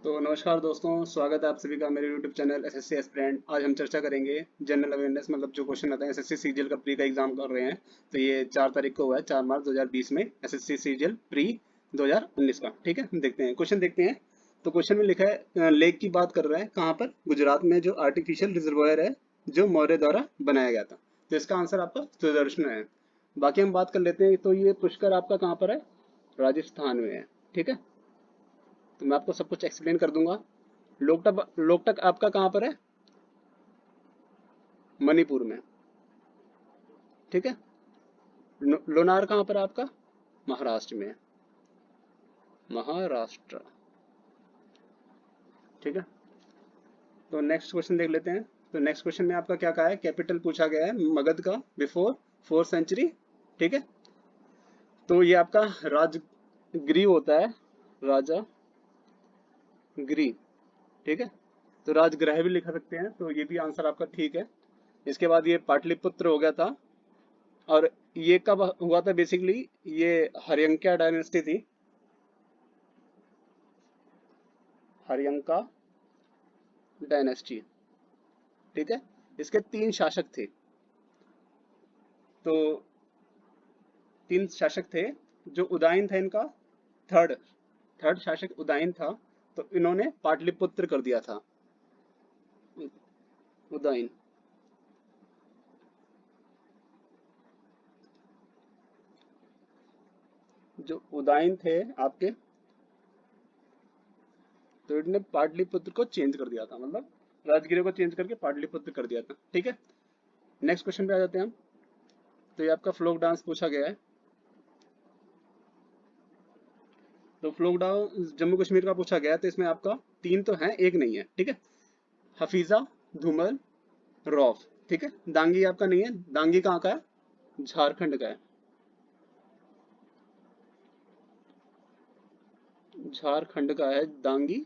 तो नमस्कार दोस्तों, स्वागत है आप सभी का मेरे YouTube चैनल एसएससी एस्पिरेंट। आज हम चर्चा करेंगे जनरल अवेयरनेस, मतलब जो क्वेश्चन आते हैं एसएससी सीजीएल का प्री का एग्जाम कर रहे हैं। तो ये 4 तारीख को हुआ है, 4 मार्च 2020 में एसएससी सीजीएल प्री 2019 का। ठीक है, हम देखते हैं क्वेश्चन देखते हैं। तो क्वेश्चन में लिखा है लेक की बात कर रहा है, कहाँ पर? गुजरात में जो आर्टिफिशियल रिजर्वायर है जो मौर्य द्वारा बनाया गया था। तो इसका आंसर आपका सुदर्शन है। बाकी हम बात कर लेते हैं। तो ये पुष्कर आपका कहाँ पर है? राजस्थान में है। ठीक है, तो मैं आपको सब कुछ एक्सप्लेन कर दूंगा। लोकटक आपका कहाँ पर है? मणिपुर में। ठीक है। लोनार कहाँ पर है आपका? महाराष्ट्र में है। महाराष्ट्र। ठीक है, तो नेक्स्ट क्वेश्चन देख लेते हैं। तो नेक्स्ट क्वेश्चन में आपका क्या कहा है? कैपिटल पूछा गया है मगध का बिफोर 4th सेंचुरी। ठीक है, तो ये आपका राजगिरी होता है, राजा गिरी। ठीक है, तो राजगृह भी लिख सकते हैं, तो ये भी आंसर आपका ठीक है। इसके बाद ये पाटलिपुत्र हो गया था। और ये कब हुआ था बेसिकली? ये हर्यंका डायनेस्टी थी। हर्यंका डायनेस्टी। ठीक है, इसके 3 शासक थे। तो 3 शासक थे। जो उदयन था इनका, थर्ड थर्ड शासक उदयन था। तो इन्होंने पाटलिपुत्र कर दिया था। उदयन। जो उदयन थे आपके, तो इन्होंने पाटलिपुत्र को चेंज कर दिया था, मतलब राजगिरी को चेंज करके पाटलिपुत्र कर दिया था। ठीक है, नेक्स्ट क्वेश्चन पे आ जाते हैं हम। तो ये आपका फ्लोक डांस पूछा गया है। तो फ्लोक डांस जम्मू कश्मीर का पूछा गया है, तो इसमें आपका 3 तो है, एक नहीं है। ठीक है, हफीजा, धूमल, रौफ। ठीक है, दांगी आपका नहीं है। दांगी कहाँ का है? झारखंड का है। झारखंड का है दांगी।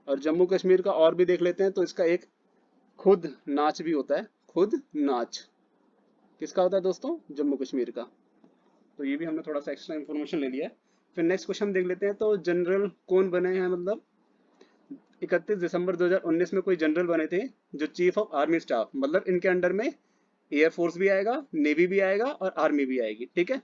और जम्मू कश्मीर का और भी देख लेते हैं। तो इसका एक खुद नाच भी होता है। खुद नाच किसका होता है दोस्तों? जम्मू कश्मीर का। तो ये भी हमने थोड़ा सा एक्स्ट्रा इन्फॉर्मेशन ले लिया है। फिर नेक्स्ट क्वेश्चन देख लेते हैं। तो जनरल कौन बने हैं, मतलब 31 दिसंबर 2019 में कोई जनरल बने थे जो चीफ ऑफ आर्मी स्टाफ, मतलब इनके अंडर में एयरफोर्स भी आएगा, नेवी भी आएगा और आर्मी भी आएगी। ठीक है,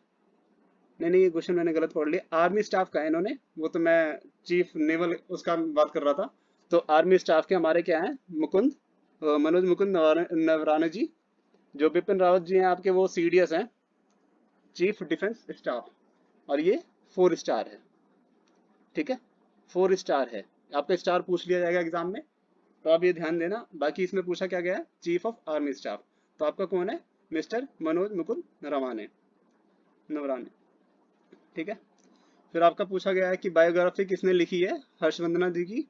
नहीं नहीं, ये क्वेश्चन मैंने गलत पढ़ लिया। आर्मी स्टाफ का है इन्होंने, वो तो मैं चीफ नेवल उसका बात कर रहा था। तो आर्मी स्टाफ के हमारे क्या है? मनोज मुकुंद नवराने जी। जो बिपिन रावत जी हैं आपके, वो सीडीएस हैं, चीफ डिफेंस स्टाफ। और ये 4 स्टार है। ठीक है, 4 स्टार है। आपका स्टार पूछ लिया जाएगा एग्जाम में, तो आप ये ध्यान देना। बाकी इसमें पूछा क्या गया है? Chief of army staff. तो आपका कौन है? मिस्टर मनोज मुकुंद नवराने। ठीक है, फिर आपका पूछा गया है कि बायोग्राफी किसने लिखी है? हर्षवंदना जी की।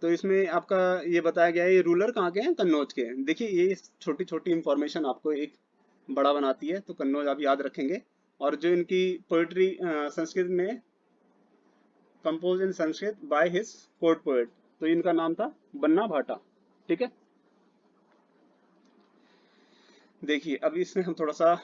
तो इसमें आपका ये बताया गया है, ये रूलर कहाँ के हैं? कन्नौज के हैं। देखिए, ये छोटी छोटी इंफॉर्मेशन आपको एक बड़ा बनाती है, तो कन्नौज आप याद रखेंगे। और जो इनकी पोइट्री संस्कृत में, compose in Sanskrit by his court poet, तो इनका नाम था बन्ना भाटा। ठीक है, देखिए अब इसमें हम थोड़ा सा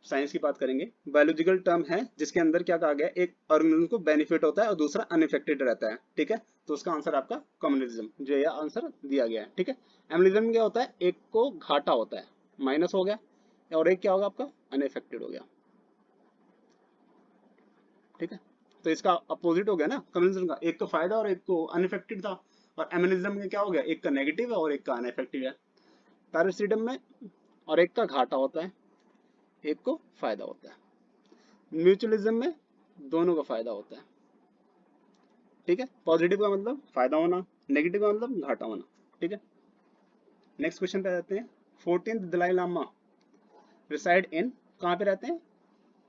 साइंस की बात करेंगे। बायोलॉजिकल टर्म है जिसके अंदर क्या कहा गया है? एक ऑर्गेनिज्म को बेनिफिट होता है और दूसरा अनइफेक्टेड रहता है। ठीक है, तो उसका आंसर आपका कम्युनिज्म, जो यह आंसर दिया गया है। ठीक है, एम्युनिज्म क्या होता है? एक को घाटा होता है, माइनस हो गया। और एक क्या होगा आपका? अनइफेक्टेड हो गया। ठीक है, तो इसका अपोजिट हो गया ना कम्युनिज्म का, एक को फायदा और एक को अनइफेक्टेड था। और एम्युनिज्म में क्या हो गया? एक का नेगेटिव है और एक का अनइफेक्टिव है। पैरासिडम में और एक का घाटा होता है, एक को फायदा होता है। म्यूचुअलिज्म में दोनों का फायदा होता है। ठीक है, पॉजिटिव का मतलब फायदा होना, नेगेटिव का मतलब घाटा होना। ठीक है, नेक्स्ट क्वेश्चन पे आ जाते हैं। 14th Dalai Lama reside in, कहाँ पे रहते हैं?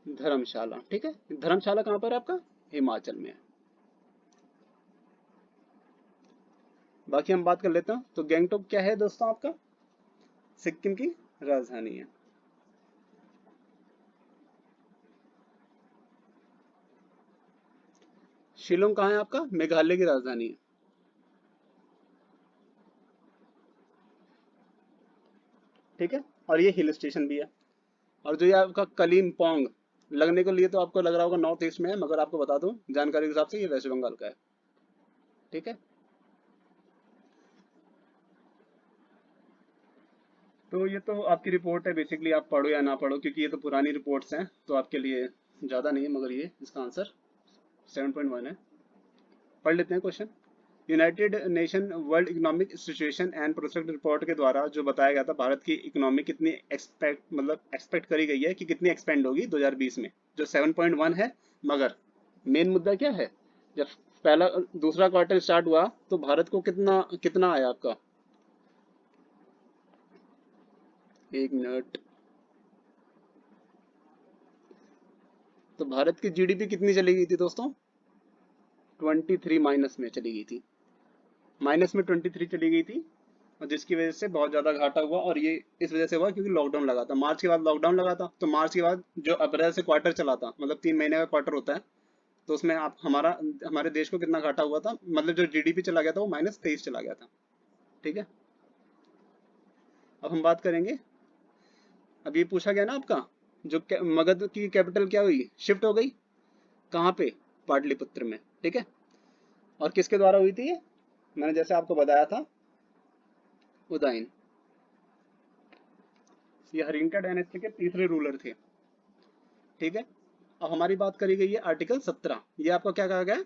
धर्मशाला। ठीक है, धर्मशाला कहाँ पर है आपका? हिमाचल में है। बाकी हम बात कर लेते हैं। तो गैंगटॉक क्या है दोस्तों आपका? सिक्किम की राजधानी है। शिलोंग कहाँ है आपका? मेघालय की राजधानी है। ठीक है, और ये हिल स्टेशन भी है। और जो ये आपका कलीम पोंग, लगने को लिए तो आपको लग रहा होगा नॉर्थ ईस्ट में है, मगर आपको बता दूं जानकारी के हिसाब से ये वेस्ट बंगाल का है। ठीक है। तो ये तो आपकी रिपोर्ट है, बेसिकली आप पढ़ो या ना पढ़ो, क्योंकि ये तो पुरानी रिपोर्ट्स हैं, तो आपके लिए ज़्यादा नहीं है, मगर ये इसका आंसर 7.1 है। पढ़ लेते हैं question. United nation world economic situation and prospect report के द्वारा जो बताया गया था, भारत की इकोनॉमी कितनी एक्सपेक्ट करी गई है कि कितनी एक्सपेंड होगी 2020 में, जो 7.1 है। मगर मेन मुद्दा क्या है, जब पहला दूसरा क्वार्टर स्टार्ट हुआ तो भारत को कितना कितना आया आपका, एक मिनट, तो भारत की जीडीपी कितनी चली गई थी दोस्तों, 23 माइनस में चली गई थी, माइनस में 23 चली गई थी। और जिसकी वजह से बहुत ज्यादा घाटा हुआ, और ये इस वजह से हुआ क्योंकि लॉकडाउन लगा था, मार्च के बाद लॉकडाउन लगा था, तो मार्च के बाद जो अप्रैल से क्वार्टर चला था, मतलब 3 महीने का क्वार्टर होता है, तो उसमें आप हमारे देश को कितना घाटा हुआ था, मतलब जो जीडीपी चला गया था वो -23 चला गया था। ठीक है। अब हम बात करेंगे, अब ये पूछा गया ना आपका, जो मगध की कैपिटल क्या हुई, शिफ्ट हो गई कहाँ पे, पाटलिपुत्र में। ठीक है। और किसके द्वारा हुई थी ये, मैंने जैसे आपको बताया था, उदयन। ये हरिंका डायनेस्टी के तीसरे रूलर थे। ठीक है। अब हमारी बात करी गई है आर्टिकल 17, ये आपका क्या कहा गया,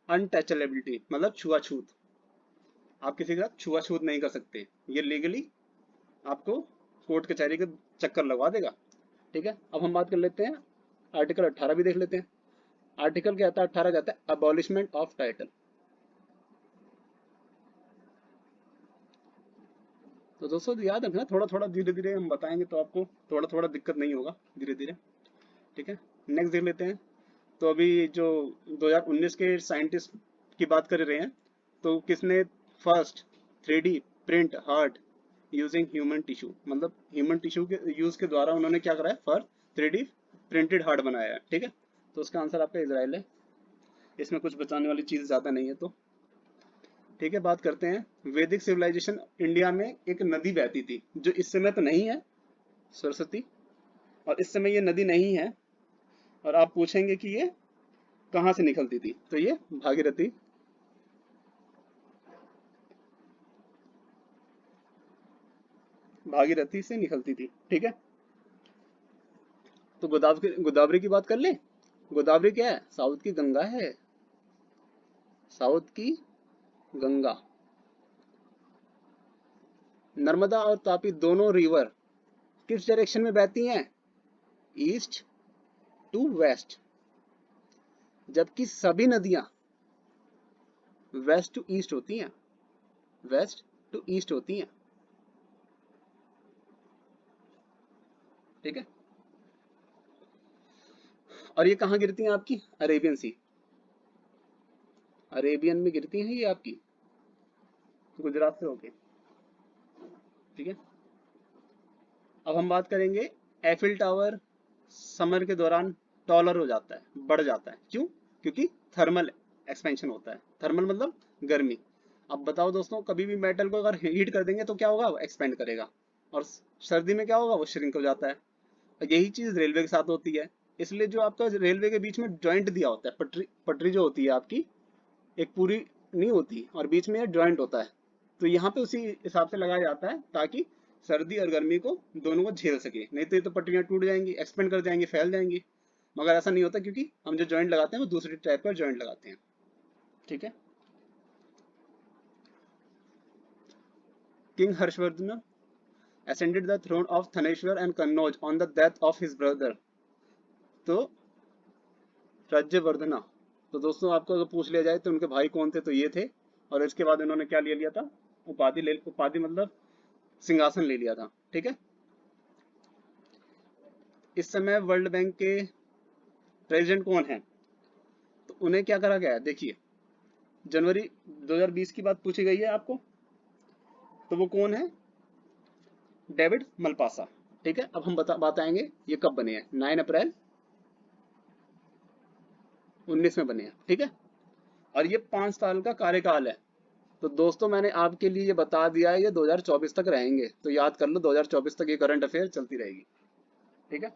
अनटचेबिलिटी, मतलब छुआछूत, आप किसी के साथ छुआछूत नहीं कर सकते, ये लीगली आपको कोर्ट कचहरी के चक्कर लगवा देगा। ठीक है। अब हम बात कर लेते हैं, आर्टिकल 18 भी देख लेते हैं। आर्टिकल क्या आता है, 18 कहता है अबॉलिशमेंट ऑफ टाइटल। तो दोस्तों याद रखना, थोड़ा थोड़ा धीरे धीरे हम बताएंगे तो आपको थोड़ा थोड़ा दिक्कत नहीं होगा, धीरे धीरे। ठीक है। नेक्स्ट देख लेते हैं। तो अभी जो 2019 के साइंटिस्ट की बात कर रहे हैं, तो किसने first 3D print heart using human tissue, मतलब ह्यूमन टिश्यू के यूज के द्वारा उन्होंने क्या करा है, फर्स्ट 3D प्रिंटेड हार्ट बनाया है। ठीक है। तो उसका आंसर आपका इजराइल है, इसमें कुछ बचाने वाली चीज ज्यादा नहीं है। तो ठीक है, बात करते हैं वैदिक सिविलाइजेशन। इंडिया में एक नदी बहती थी जो इस समय तो नहीं है, सरस्वती, और इस समय ये नदी नहीं है, और आप पूछेंगे कि ये कहाँ से निकलती थी, तो ये भागीरथी, भागीरथी से निकलती थी। ठीक है। तो गोदावरी की बात कर ले। गोदावरी क्या है, साउथ की गंगा है, साउथ की गंगा। नर्मदा और तापी दोनों रिवर किस डायरेक्शन में बहती हैं, ईस्ट टू वेस्ट, जबकि सभी नदियां वेस्ट टू ईस्ट होती हैं, वेस्ट टू ईस्ट होती हैं। ठीक है। और ये कहाँ गिरती हैं आपकी, अरेबियन सी, अरेबियन में गिरती हैं ये आपकी, गुजरात से होके। ठीक है। अब हम बात करेंगे, एफिल टावर समर के दौरान टॉलर हो जाता है, बढ़ जाता है, क्यों, क्योंकि थर्मल एक्सपेंशन होता है, थर्मल मतलब गर्मी। अब बताओ दोस्तों, कभी भी मेटल को अगर हीट कर देंगे तो क्या होगा, वो एक्सपेंड करेगा, और सर्दी में क्या होगा, वो श्रिंक हो जाता है। और यही चीज रेलवे के साथ होती है, इसलिए जो आपका रेलवे के बीच में जॉइंट दिया होता है, पटरी पटरी जो होती है आपकी, एक पूरी नहीं होती, और बीच में जॉइंट होता है, तो यहाँ पे उसी हिसाब से लगाया जाता है, ताकि सर्दी और गर्मी को दोनों को झेल सके, नहीं तो ये तो पटरियां टूट जाएंगी, एक्सपेंड कर जाएंगी, फैल जाएंगी। मगर ऐसा नहीं होता, क्योंकि हम जो जॉइंट लगाते हैं वो दूसरी टाइप का जॉइंट लगाते हैं। ठीक है। King Harshvardhan ascended the throne of Thaneshwar and Kannauj on the death of his brother, तो राज्यवर्धना। तो दोस्तों आपको अगर पूछ लिया जाए तो उनके भाई कौन थे, तो ये थे, और इसके बाद इन्होंने क्या ले लिया था, उपाधि मतलब सिंहासन ले लिया था। ठीक है। इस समय वर्ल्ड बैंक के प्रेसिडेंट कौन है, तो उन्हें क्या करा गया है, देखिए, जनवरी 2020 की बात पूछी गई है आपको, तो वो कौन है, डेविड मलपासा। ठीक है। अब हम बताएंगे ये कब बने हैं, 9 अप्रैल 19 में बने हैं। ठीक है। और ये 5 साल का कार्यकाल है। तो दोस्तों मैंने आपके लिए ये बता दिया है, ये 2024 तक रहेंगे, तो याद कर लो 2024 तक ये करंट अफेयर चलती रहेगी। ठीक है।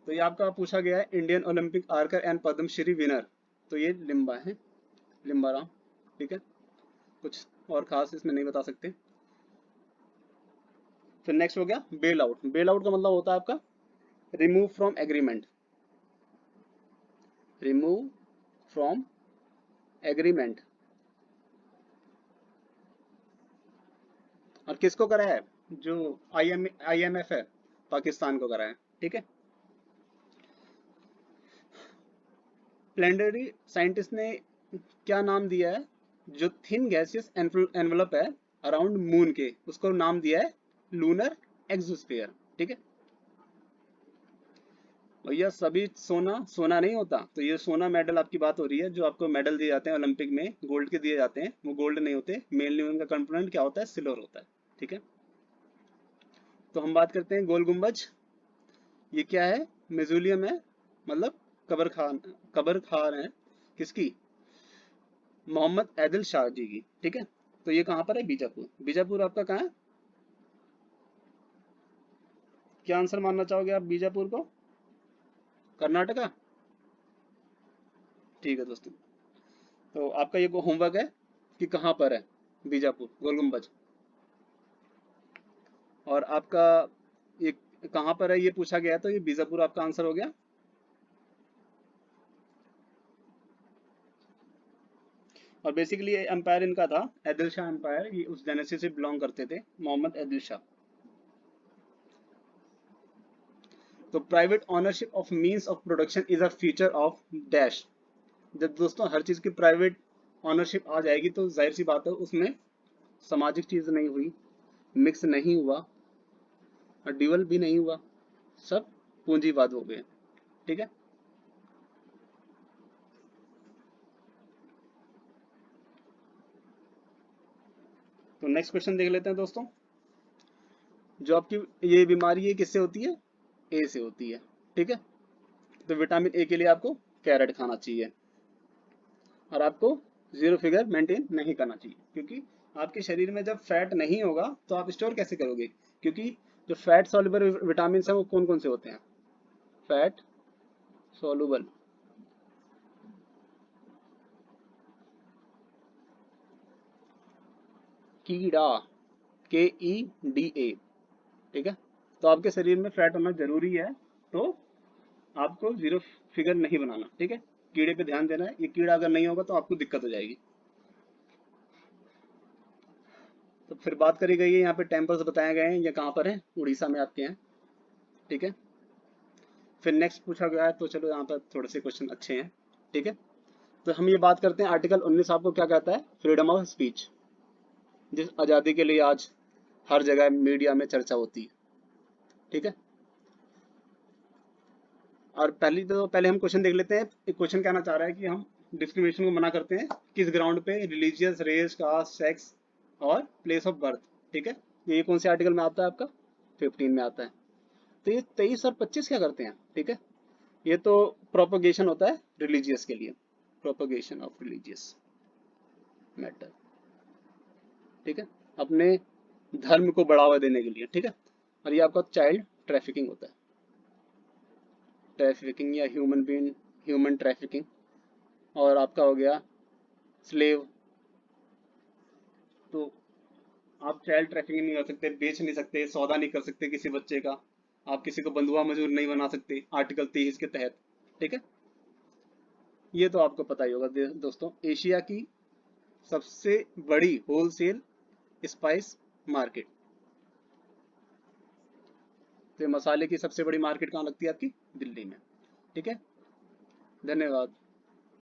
तो ये आपका पूछा गया है Indian Olympic archer and Padma Shri winner, तो ये लिम्बा है। लिम्बाराम, ठीक है, कुछ और खास इसमें नहीं बता सकते। फिर नेक्स्ट हो गया बेल आउट। बेल आउट का मतलब होता है आपका remove from agreement, remove from agreement. और किसको करा है? जो IMF है, पाकिस्तान को करा है, ठीक है। प्लेनेटरी साइंटिस्ट ने क्या नाम दिया है? जो थिन गैसियस एनवलप है अराउंड मून के, उसको नाम दिया है लूनर एक्सोस्फीयर, ठीक है। भैया सभी सोना सोना नहीं होता, तो ये सोना मेडल आपकी बात हो रही है, जो आपको मेडल दिए जाते हैं ओलंपिक में गोल्ड के दिए जाते हैं, वो गोल्ड नहीं होते, मेनली उनका कंपोनेंट क्या होता है? सिल्वर होता है, ठीक है। तो हम बात करते हैं गोल गुम्बज। ये क्या है? मेजोलियम है, मतलब कबर खान है किसकी? मोहम्मद ऐदिल शाह जी की, ठीक है। तो ये कहाँ पर है? बीजापुर। बीजापुर आपका कहाँ है? क्या आंसर मानना चाहोगे आप बीजापुर को? कर्नाटका, ठीक है दोस्तों। तो आपका ये होमवर्क है कि कहाँ पर है बीजापुर गोल गुम्बज। और आपका ये कहाँ पर है ये पूछा गया, तो ये बीजापुर आपका आंसर हो गया। और बेसिकली ये एम्पायर इनका था ऐदिल शाह एम्पायर, ये उस डायनेस्टी से बिलोंग करते थे, मोहम्मद ऐदिल शाह। तो private ownership of means of production is a feature of dash. जब दोस्तों हर चीज की प्राइवेट ऑनरशिप आ जाएगी तो जाहिर सी बात है उसमें सामाजिक चीज नहीं हुई, मिक्स नहीं हुआ और ड्यूअल भी नहीं हुआ, सब पूंजीवाद हो गए, ठीक है। तो नेक्स्ट क्वेश्चन देख लेते हैं दोस्तों। जो आपकी ये बीमारी है किससे होती है? ए से होती है, ठीक है। तो विटामिन ए के लिए आपको कैरेट खाना चाहिए और आपको जीरो फिगर मेंटेन नहीं करना चाहिए, क्योंकि आपके शरीर में जब फैट नहीं होगा तो आप स्टोर कैसे करोगे? क्योंकि जो फैट सॉल्युबल विटामिन है वो कौन कौन से होते हैं? फैट सॉल्युबल, कीड़ा, KEDA, ठीक है। तो आपके शरीर में फैट होना जरूरी है, तो आपको जीरो फिगर नहीं बनाना, ठीक है। कीड़े पे ध्यान देना है, ये कीड़ा अगर नहीं होगा तो आपको दिक्कत हो जाएगी। तो फिर बात करी गई है, यहाँ पे टेम्पल्स बताए गए हैं, ये कहाँ पर है? उड़ीसा में आपके हैं, ठीक है। फिर नेक्स्ट पूछा गया है, तो चलो यहाँ पर थोड़े से क्वेश्चन अच्छे हैं, ठीक है। तो हम ये बात करते हैं आर्टिकल 19 आपको क्या कहता है? फ्रीडम ऑफ स्पीच, जिस आज़ादी के लिए आज हर जगह मीडिया में चर्चा होती है, ठीक है। और पहले हम क्वेश्चन देख लेते हैं। एक क्वेश्चन कहना चाह रहा है कि हम डिस्क्रिमिनेशन को मना करते हैं किस ग्राउंड पे? रिलीजियस, रेस, कास्ट, सेक्स और प्लेस ऑफ बर्थ, ठीक है। ये कौन से आर्टिकल में आता है आपका? 15 में आता है। तो ये 23 और 25 क्या करते हैं, ठीक है। ये तो प्रोपोगेशन होता है रिलीजियस के लिए, प्रोपोगेशन ऑफ रिलीजियस मैटर, ठीक है, अपने धर्म को बढ़ावा देने के लिए, ठीक है। और ये आपका चाइल्ड ट्रैफिकिंग होता है, ट्रैफिकिंग या ह्यूमन ट्रैफिकिंग। और आपका हो गया स्लेव। तो आप चाइल्ड ट्रैफिकिंग नहीं कर सकते, बेच नहीं सकते, सौदा नहीं कर सकते किसी बच्चे का, आप किसी को बंधुआ मजदूर नहीं बना सकते आर्टिकल 23 के तहत, ठीक है। ये तो आपको पता ही होगा दोस्तों। एशिया की सबसे बड़ी होलसेल स्पाइस मार्केट, तो मसाले की सबसे बड़ी मार्केट कहाँ लगती है आपकी? दिल्ली में, ठीक है। धन्यवाद।